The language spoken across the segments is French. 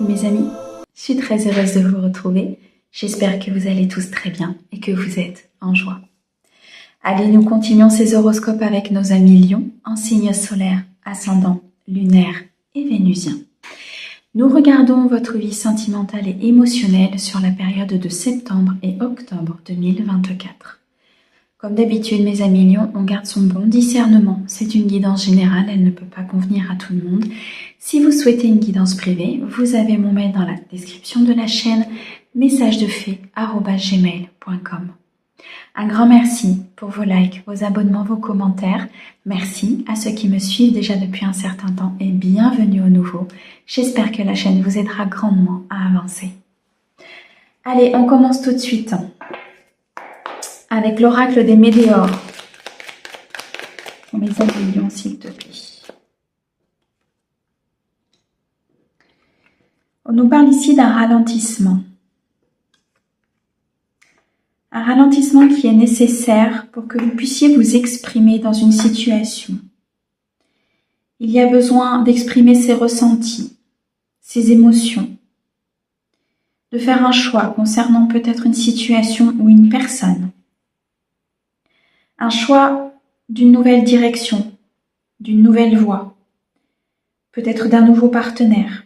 Mes amis, je suis très heureuse de vous retrouver. J'espère que vous allez tous très bien et que vous êtes en joie. Allez, nous continuons ces horoscopes avec nos amis Lions en signe solaire, ascendant, lunaire et vénusien. Nous regardons votre vie sentimentale et émotionnelle sur la période de septembre et octobre 2024. Comme d'habitude, mes amis Lions, on garde son bon discernement. C'est une guidance générale, elle ne peut pas convenir à tout le monde. Si vous souhaitez une guidance privée, vous avez mon mail dans la description de la chaîne, messagesdefée@gmail.com. Un grand merci pour vos likes, vos abonnements, vos commentaires. Merci à ceux qui me suivent déjà depuis un certain temps et bienvenue aux nouveaux. J'espère que la chaîne vous aidera grandement à avancer. Allez, on commence tout de suite avec l'oracle des météores. Pour mes amis Lions, s'il te plaît. On nous parle ici d'un ralentissement. Un ralentissement qui est nécessaire pour que vous puissiez vous exprimer dans une situation. Il y a besoin d'exprimer ses ressentis, ses émotions, de faire un choix concernant peut-être une situation ou une personne. Un choix d'une nouvelle direction, d'une nouvelle voie, peut-être d'un nouveau partenaire,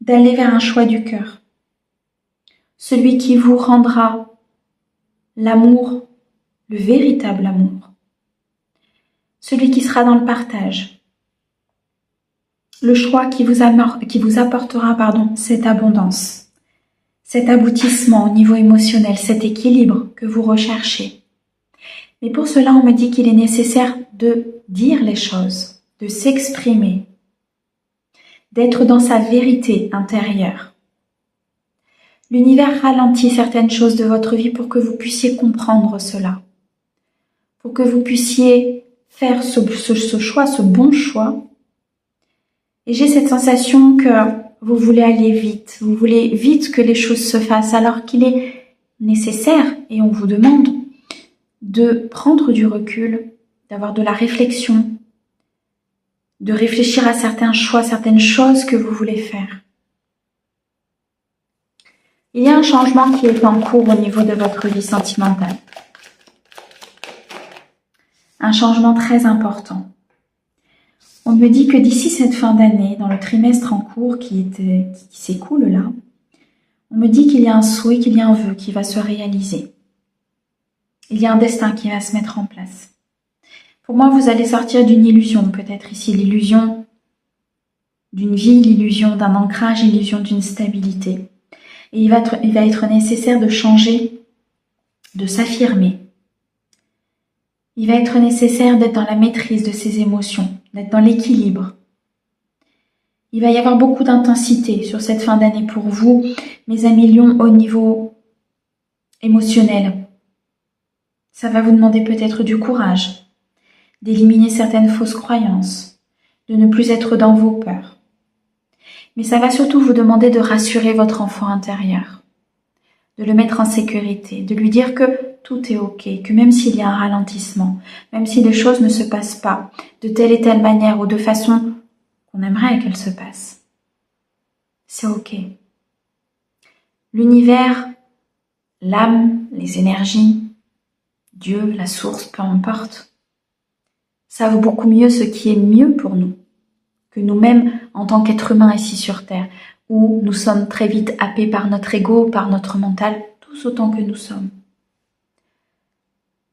d'aller vers un choix du cœur, celui qui vous rendra l'amour, le véritable amour, celui qui sera dans le partage, le choix qui vous apportera cette abondance, cet aboutissement au niveau émotionnel, cet équilibre que vous recherchez. Mais pour cela, on me dit qu'il est nécessaire de dire les choses, de s'exprimer, d'être dans sa vérité intérieure. L'univers ralentit certaines choses de votre vie pour que vous puissiez comprendre cela, pour que vous puissiez faire ce choix, ce bon choix. Et j'ai cette sensation que vous voulez aller vite, vous voulez vite que les choses se fassent, alors qu'il est nécessaire, et on vous demande, de prendre du recul, d'avoir de la réflexion, de réfléchir à certains choix, certaines choses que vous voulez faire. Il y a un changement qui est en cours au niveau de votre vie sentimentale. Un changement très important. On me dit que d'ici cette fin d'année, dans le trimestre en cours qui s'écoule là, on me dit qu'il y a un souhait, qu'il y a un vœu qui va se réaliser. Il y a un destin qui va se mettre en place. Pour moi, vous allez sortir d'une illusion, peut-être ici l'illusion d'une vie, l'illusion d'un ancrage, l'illusion d'une stabilité. Et il va être nécessaire de changer, de s'affirmer. Il va être nécessaire d'être dans la maîtrise de ses émotions, d'être dans l'équilibre. Il va y avoir beaucoup d'intensité sur cette fin d'année pour vous, mes amis Lions, au niveau émotionnel. Ça va vous demander peut-être du courage, d'éliminer certaines fausses croyances, de ne plus être dans vos peurs. Mais ça va surtout vous demander de rassurer votre enfant intérieur, de le mettre en sécurité, de lui dire que tout est ok, que même s'il y a un ralentissement, même si les choses ne se passent pas de telle et telle manière ou de façon qu'on aimerait qu'elles se passent, c'est ok. L'univers, l'âme, les énergies, Dieu, la source, peu importe, savent beaucoup mieux ce qui est mieux pour nous que nous-mêmes en tant qu'êtres humains ici sur Terre, où nous sommes très vite happés par notre ego, par notre mental, tous autant que nous sommes.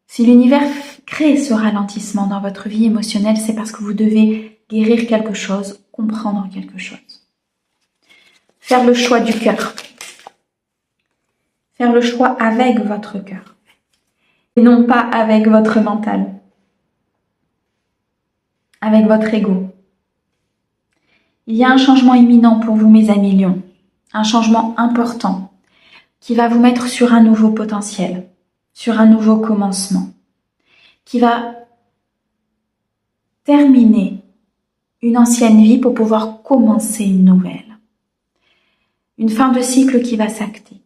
Si l'univers crée ce ralentissement dans votre vie émotionnelle, c'est parce que vous devez guérir quelque chose, comprendre quelque chose. Faire le choix du cœur. Faire le choix avec votre cœur. Et non pas avec votre mental. Avec votre ego. Il y a un changement imminent pour vous, mes amis Lions. Un changement important qui va vous mettre sur un nouveau potentiel, sur un nouveau commencement, qui va terminer une ancienne vie pour pouvoir commencer une nouvelle. Une fin de cycle qui va s'acter.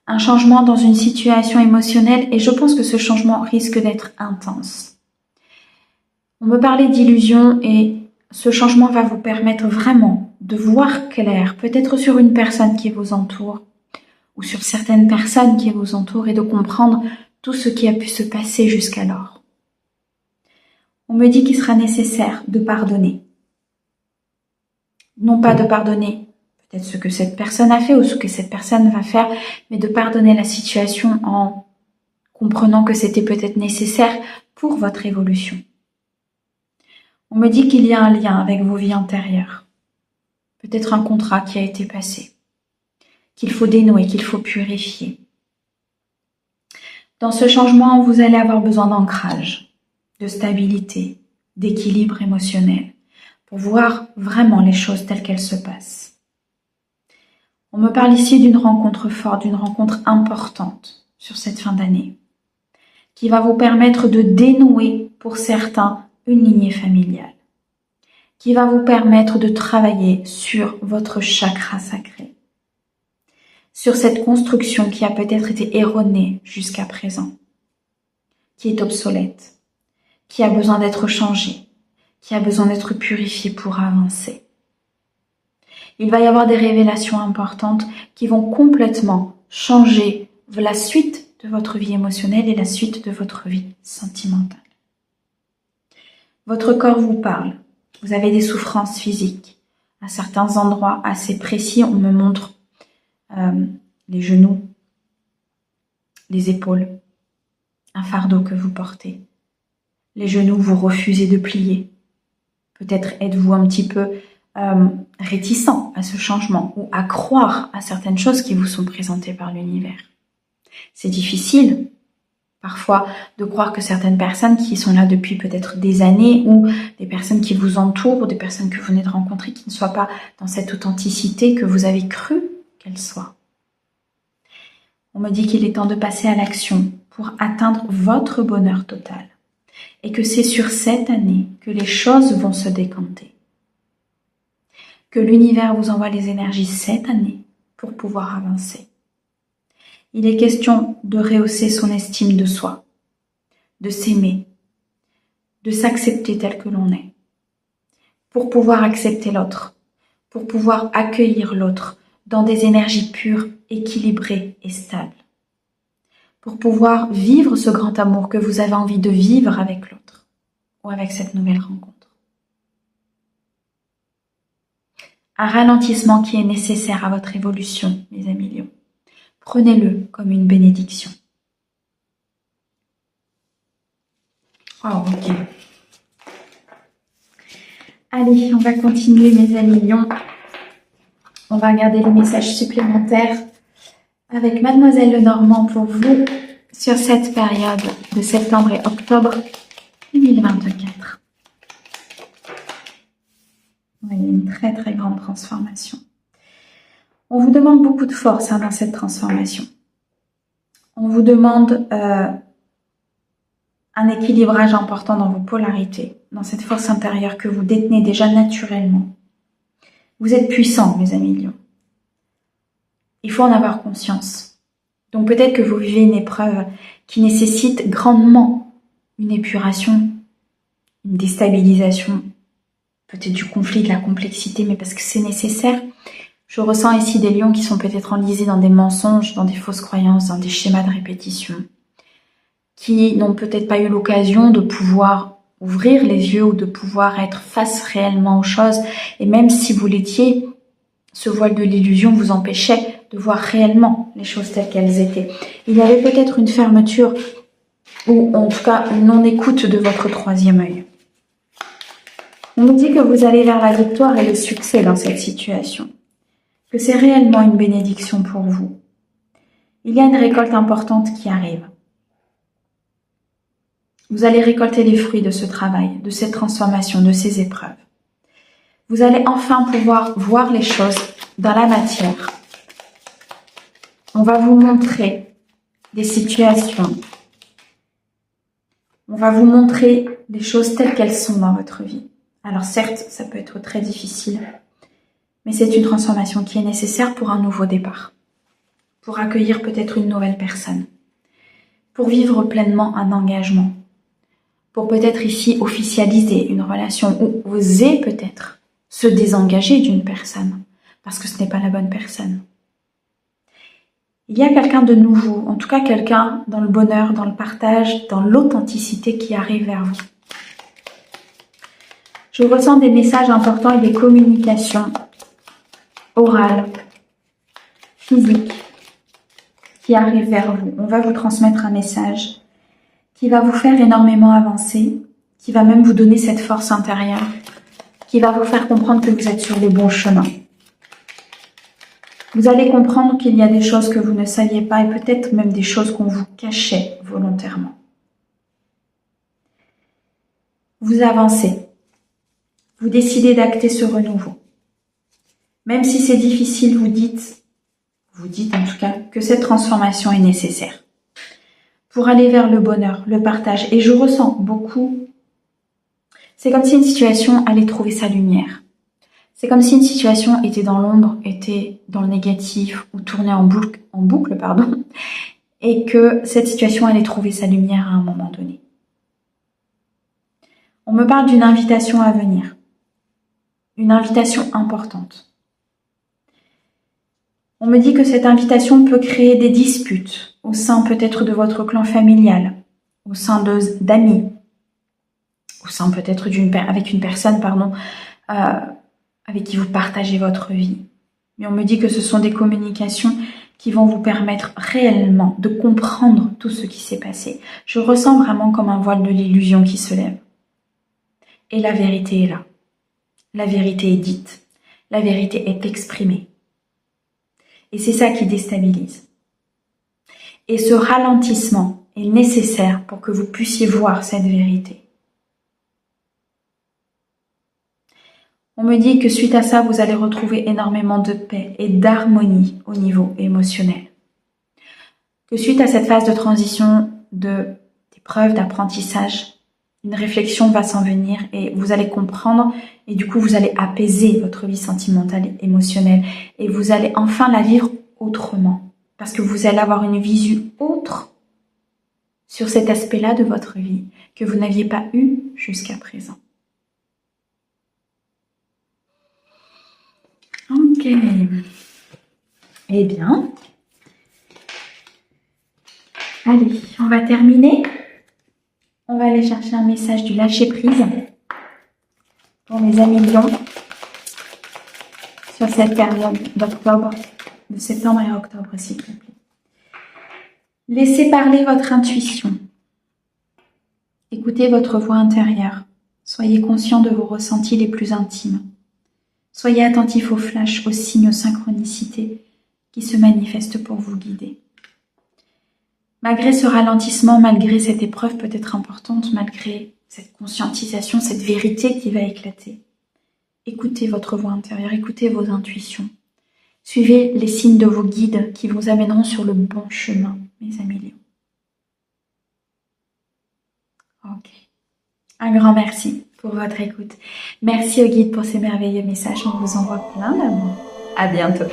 Un changement dans une situation émotionnelle et je pense que ce changement risque d'être intense. On me parlait d'illusion et ce changement va vous permettre vraiment de voir clair, peut-être sur une personne qui vous entoure, ou sur certaines personnes qui vous entourent, et de comprendre tout ce qui a pu se passer jusqu'alors. On me dit qu'il sera nécessaire de pardonner. Non pas de pardonner peut-être ce que cette personne a fait ou ce que cette personne va faire, mais de pardonner la situation en comprenant que c'était peut-être nécessaire pour votre évolution. On me dit qu'il y a un lien avec vos vies antérieures, peut-être un contrat qui a été passé, qu'il faut dénouer, qu'il faut purifier. Dans ce changement, vous allez avoir besoin d'ancrage, de stabilité, d'équilibre émotionnel, pour voir vraiment les choses telles qu'elles se passent. On me parle ici d'une rencontre forte, d'une rencontre importante sur cette fin d'année, qui va vous permettre de dénouer, pour certains, une lignée familiale, qui va vous permettre de travailler sur votre chakra sacré, sur cette construction qui a peut-être été erronée jusqu'à présent, qui est obsolète, qui a besoin d'être changée, qui a besoin d'être purifiée pour avancer. Il va y avoir des révélations importantes qui vont complètement changer la suite de votre vie émotionnelle et la suite de votre vie sentimentale. Votre corps vous parle. Vous avez des souffrances physiques. À certains endroits assez précis, on me montre les genoux, les épaules, un fardeau que vous portez. Les genoux, vous refusez de plier. Peut-être êtes-vous un petit peu réticent à ce changement ou à croire à certaines choses qui vous sont présentées par l'univers. C'est difficile parfois de croire que certaines personnes qui sont là depuis peut-être des années ou des personnes qui vous entourent ou des personnes que vous venez de rencontrer qui ne soient pas dans cette authenticité que vous avez cru qu'elles soient. On me dit qu'il est temps de passer à l'action pour atteindre votre bonheur total et que c'est sur cette année que les choses vont se décanter. Que l'univers vous envoie les énergies cette année pour pouvoir avancer. Il est question de rehausser son estime de soi, de s'aimer, de s'accepter tel que l'on est, pour pouvoir accepter l'autre, pour pouvoir accueillir l'autre dans des énergies pures, équilibrées et stables, pour pouvoir vivre ce grand amour que vous avez envie de vivre avec l'autre ou avec cette nouvelle rencontre. Un ralentissement qui est nécessaire à votre évolution, mes amis lions. Prenez-le comme une bénédiction. Oh, ok. Allez, on va continuer, mes amis lions. On va regarder les messages supplémentaires avec Mademoiselle Lenormand pour vous sur cette période de septembre et octobre 2024. Il y a une très très grande transformation. On vous demande beaucoup de force dans cette transformation. On vous demande un équilibrage important dans vos polarités, dans cette force intérieure que vous détenez déjà naturellement. Vous êtes puissants, mes amis lions. Il faut en avoir conscience. Donc peut-être que vous vivez une épreuve qui nécessite grandement une épuration, une déstabilisation, peut-être du conflit, de la complexité, mais parce que c'est nécessaire. Je ressens ici des lions qui sont peut-être enlisés dans des mensonges, dans des fausses croyances, dans des schémas de répétition, qui n'ont peut-être pas eu l'occasion de pouvoir ouvrir les yeux ou de pouvoir être face réellement aux choses. Et même si vous l'étiez, ce voile de l'illusion vous empêchait de voir réellement les choses telles qu'elles étaient. Il y avait peut-être une fermeture ou en tout cas une non-écoute de votre troisième œil. On nous dit que vous allez vers la victoire et le succès dans cette situation, que c'est réellement une bénédiction pour vous. Il y a une récolte importante qui arrive. Vous allez récolter les fruits de ce travail, de cette transformation, de ces épreuves. Vous allez enfin pouvoir voir les choses dans la matière. On va vous montrer des situations. On va vous montrer les choses telles qu'elles sont dans votre vie. Alors certes, ça peut être très difficile, mais c'est une transformation qui est nécessaire pour un nouveau départ, pour accueillir peut-être une nouvelle personne, pour vivre pleinement un engagement, pour peut-être ici officialiser une relation ou oser peut-être se désengager d'une personne, parce que ce n'est pas la bonne personne. Il y a quelqu'un de nouveau, en tout cas quelqu'un dans le bonheur, dans le partage, dans l'authenticité qui arrive vers vous. Je ressens des messages importants et des communications orales, physiques, qui arrivent vers vous. On va vous transmettre un message qui va vous faire énormément avancer, qui va même vous donner cette force intérieure, qui va vous faire comprendre que vous êtes sur le bon chemin. Vous allez comprendre qu'il y a des choses que vous ne saviez pas et peut-être même des choses qu'on vous cachait volontairement. Vous avancez. Vous décidez d'acter ce renouveau. Même si c'est difficile, vous dites en tout cas que cette transformation est nécessaire pour aller vers le bonheur, le partage. Et je ressens beaucoup. C'est comme si une situation allait trouver sa lumière. C'est comme si une situation était dans l'ombre, était dans le négatif ou tournait en boucle, et que cette situation allait trouver sa lumière à un moment donné. On me parle d'une invitation à venir, une invitation importante. On me dit que cette invitation peut créer des disputes au sein peut-être de votre clan familial, au sein d'amis, au sein peut-être avec une personne, avec qui vous partagez votre vie. Mais on me dit que ce sont des communications qui vont vous permettre réellement de comprendre tout ce qui s'est passé. Je ressens vraiment comme un voile de l'illusion qui se lève. Et la vérité est là. La vérité est dite. La vérité est exprimée. Et c'est ça qui déstabilise. Et ce ralentissement est nécessaire pour que vous puissiez voir cette vérité. On me dit que suite à ça, vous allez retrouver énormément de paix et d'harmonie au niveau émotionnel. Que suite à cette phase de transition, d'épreuve, d'apprentissage, une réflexion va s'en venir et vous allez comprendre et du coup vous allez apaiser votre vie sentimentale et émotionnelle et vous allez enfin la vivre autrement parce que vous allez avoir une vision autre sur cet aspect-là de votre vie que vous n'aviez pas eu jusqu'à présent. Ok. Eh bien, allez, on va terminer. On va aller chercher un message du lâcher-prise pour mes amis lions sur cette période d'octobre, de septembre et octobre, s'il vous plaît. Laissez parler votre intuition. Écoutez votre voix intérieure. Soyez conscient de vos ressentis les plus intimes. Soyez attentif aux flashs, aux signes, aux synchronicités qui se manifestent pour vous guider. Malgré ce ralentissement, malgré cette épreuve peut-être importante, malgré cette conscientisation, cette vérité qui va éclater, écoutez votre voix intérieure, écoutez vos intuitions. Suivez les signes de vos guides qui vous amèneront sur le bon chemin, mes amis lions. Ok. Un grand merci pour votre écoute. Merci aux guides pour ces merveilleux messages. On vous envoie plein d'amour. À bientôt.